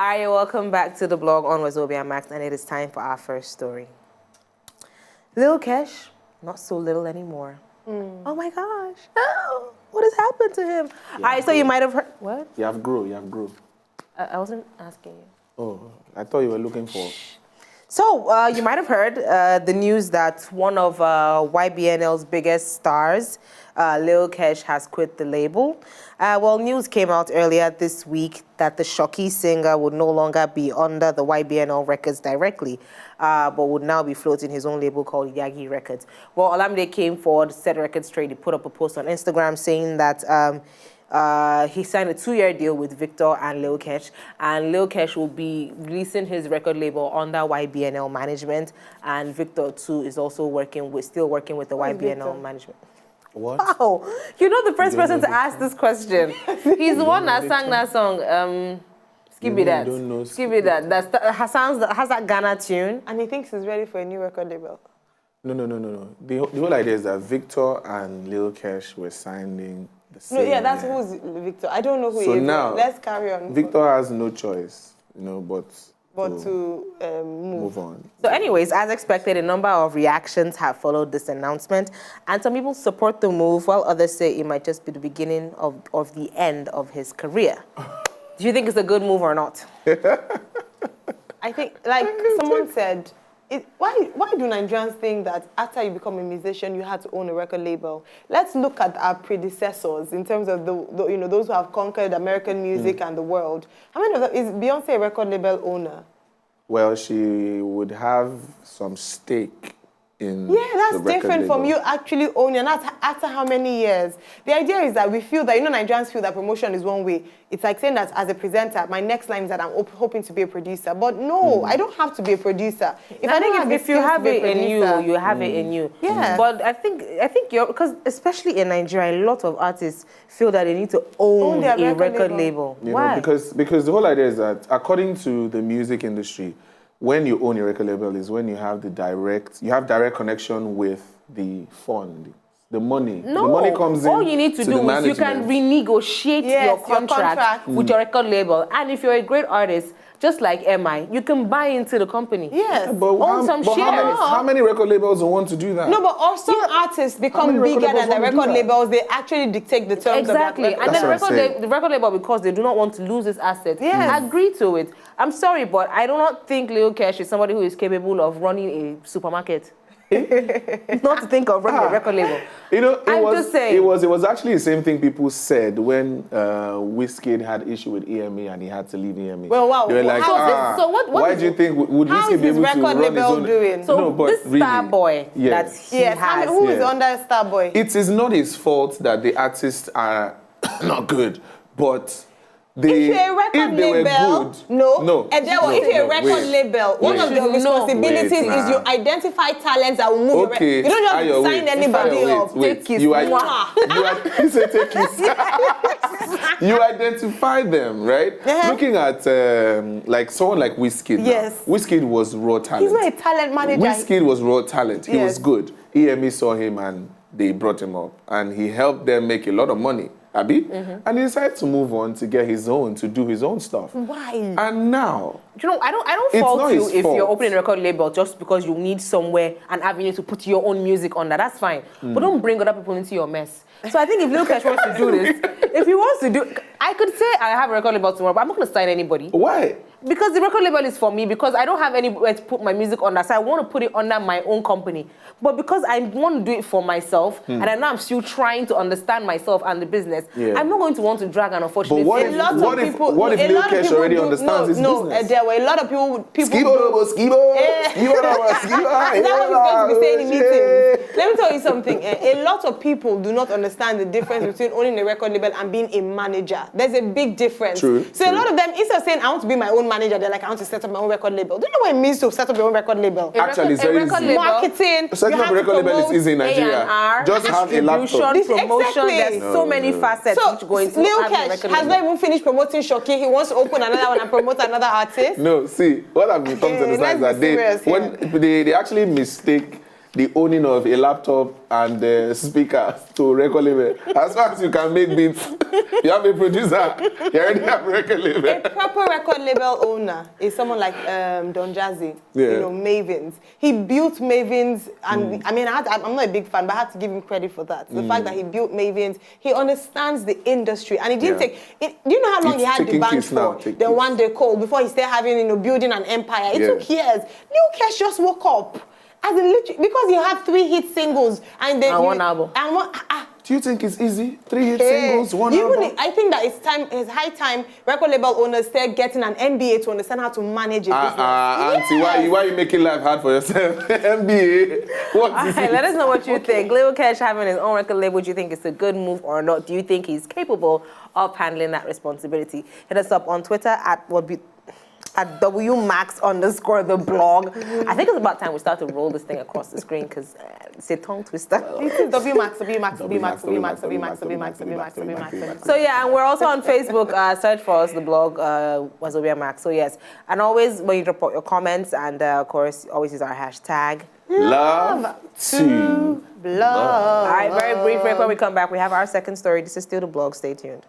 Alright, welcome back to the blog on Wazobia Max, and it is time for our first story. Lil Kesh, not so little anymore. Oh my gosh, no, what has happened to him? Alright, so you might have heard, what? You have grow. I wasn't asking you. Oh, I thought you were looking for... So, you might have heard the news that one of Ybnl's biggest stars, Lil Kesh, has quit the label. Well, news came out earlier this week that the Shocky singer would no longer be under the Ybnl records directly, but would now be floating his own label called Yagi Records. Well, Olamide came forward, set records straight. He put up a post on Instagram saying that he signed a 2-year deal with Victor and Lil Kesh, and Lil Kesh will be releasing his record label under Ybnl management, and Victor too is also still working with the Ybnl management. What? Wow, you're not the first person to ask this question. He's the one that sang that song. Skibby that. Skibby that. Has that Ghana tune. And he thinks he's ready for a new record label. No. The whole idea is that Victor and Lil Kesh were signing the same. No, yeah, that's who's Victor. I don't know who he is. So now, let's carry on. Victor has no choice, but to move on. So anyways, as expected, a number of reactions have followed this announcement, and some people support the move, while others say it might just be the beginning of the end of his career. Do you think it's a good move or not? I think, like someone said, why do Nigerians think that after you become a musician, you had to own a record label? Let's look at our predecessors in terms of those who have conquered American music and the world. How many of them is Beyonce a record label owner? Well, she would have some stake in that's different from you actually owning, and that's after how many years? The idea is that we feel that, Nigerians feel that promotion is one way. It's like saying that as a presenter, my next line is that I'm hoping to be a producer. But no, I don't have to be a producer. If you have it in you, you have it in you. Yeah. But I think because especially in Nigeria, a lot of artists feel that they need to own a record label. Why? Because the whole idea is that according to the music industry, when you own a record label is when you have direct connection with the fund, the money. No, the money comes in. All you need to do is you can renegotiate your contract with your record label. And if you're a great artist, just like MI, you can buy into the company. Yes, but own some shares. How many record labels want to do that? No, but some artists become bigger than the record labels. They actually dictate the terms of that record. And then the record label, because they do not want to lose this asset, agree to it. I'm sorry, but I do not think Lil Kesh is somebody who is capable of running a supermarket. Not to think of running a record label. It was actually the same thing people said when Wizkid had issue with EMA and he had to leave EMA. Well, wow. They were like, why do you think would Wizkid be able to run his own? Doing? So this Starboy that he has, who is under Starboy? It is not his fault that the artists are not good, but if you're a record label, if you're a record label, one of your responsibilities is you identify talents that will move. You don't just sign anybody up. You identify them, right? Uh-huh. Looking at like someone like Wizkid. Yes. Wizkid was raw talent. He's not a talent manager. Wizkid was raw talent. He was good. EME saw him and they brought him up, and he helped them make a lot of money. Abi? And he decided to move on to get his own, to do his own stuff. Why? And now, I don't fault you if you're opening a record label just because you need somewhere, an avenue to put your own music on that. That's fine. But don't bring other people into your mess. So I think if Lil Kesh wants to do this, if he wants to do, I could say I have a record label tomorrow, but I'm not going to sign anybody. Why? Because the record label is for me, because I don't have anywhere to put my music under, so I want to put it under my own company. But because I want to do it for myself, and I know I'm still trying to understand myself and the business, I'm not going to want to drag an unfortunate What if Lil Kesh already understands his business? There were a lot of people Skibo. Is that what he's going to be saying in meetings? Let me tell you something. A lot of people do not understand the difference between owning a record label and being a manager. There's a big difference. True. A lot of them, instead of saying, I want to be my own manager, they're like, I want to set up my own record label. Do you know what it means to set up your own record label? Actually, it's very easy. Marketing. Setting up a record label is easy in Nigeria. Just have a laptop. Promotion. There's so many facets which go into Lil Kesh has not even finished promoting Shocky. He wants to open another one and promote another artist. No, see, what I've come to understand is that they actually mistake the owning of a laptop and speakers to record label. As far as you can make beats, you have a producer, you already have a record label. A proper record label owner is someone like Don Jazzy, Yeah. you know, Mavins. He built Mavins, and I mean, I'm not a big fan, but I have to give him credit for that. The fact that he built Mavins, he understands the industry, and it didn't take. Do you know how long he had the band for? The one day call before he started having, you know, building an empire. It took years. Lil Kesh just woke up. As in literally, because you have 3 hit singles and then one album. And one, Do you think it's easy? 3 hit singles, one album? I think that it's high time record label owners start getting an MBA to understand how to manage a business. Auntie, why are you making life hard for yourself? MBA. What is it? Let us know what you think. Lil Kesh having his own record label, do you think it's a good move or not? Do you think he's capable of handling that responsibility? Hit us up on Twitter at WMax_the blog. I think it's about time we start to roll this thing across the screen because it's a tongue twister. WMax. So yeah, and we're also on Facebook. Search for us, the blog, Wazobia Max. So yes, and always when you drop out your comments, and of course, always use our hashtag. Love to blog. All right, very brief break. When we come back, we have our second story. This is still the blog. Stay tuned.